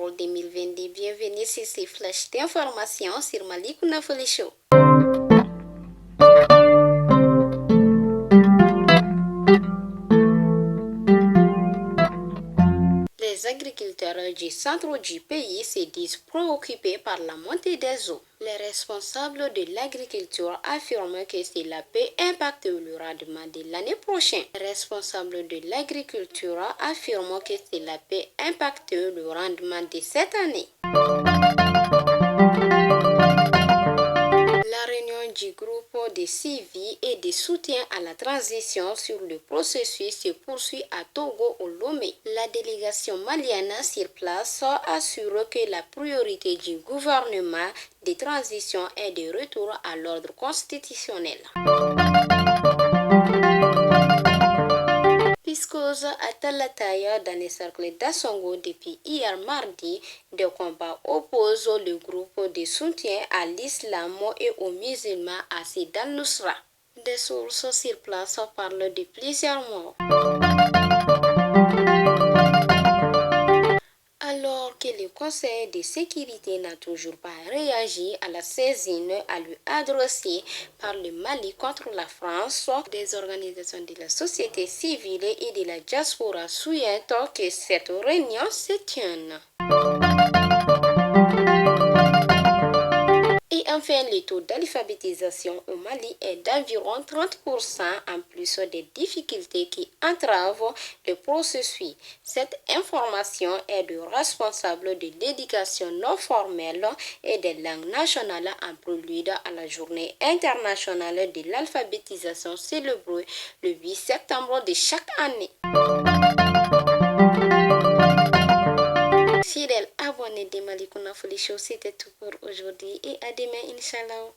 septembre 2022. Bienvenue sur ces flashs d'informations sur Malikounda Foli Show. Les agriculteurs du centre du pays se disent préoccupés par la montée des eaux. Les responsables de l'agriculture affirment que cela peut impacter le rendement de l'année prochaine. Les responsables de l'agriculture affirment que cela peut impacter le rendement de cette année. La réunion du groupe de suivi et de soutien à la transition sur le processus se poursuit à Togo au Lomé. La délégation malienne sur place assure que la priorité du gouvernement de transition est de retour à l'ordre constitutionnel. Piscose à Talataya dans les cercles d'Assongo depuis hier mardi, des combats opposent le groupe de soutien à l'islam et aux musulmans à Sidal Nusra. Des sources sur place parlent de plusieurs morts. Alors que le Conseil de sécurité n'a toujours pas réagi à la saisine à lui adressée par le Mali contre la France, des organisations de la société civile et de la diaspora souhaitent que cette réunion se tienne. Et enfin, le taux d'alphabétisation au Mali est d'environ 30%, en plus des difficultés qui entravent le processus. Cette information est du responsable de l'éducation non formelle et des langues nationales en prélude à la journée internationale de l'alphabétisation célébrée le 8 septembre de chaque année. Fidèles abonnés de Malikounda Foli Show, c'était tout pour aujourd'hui et à demain, Inch'Allah.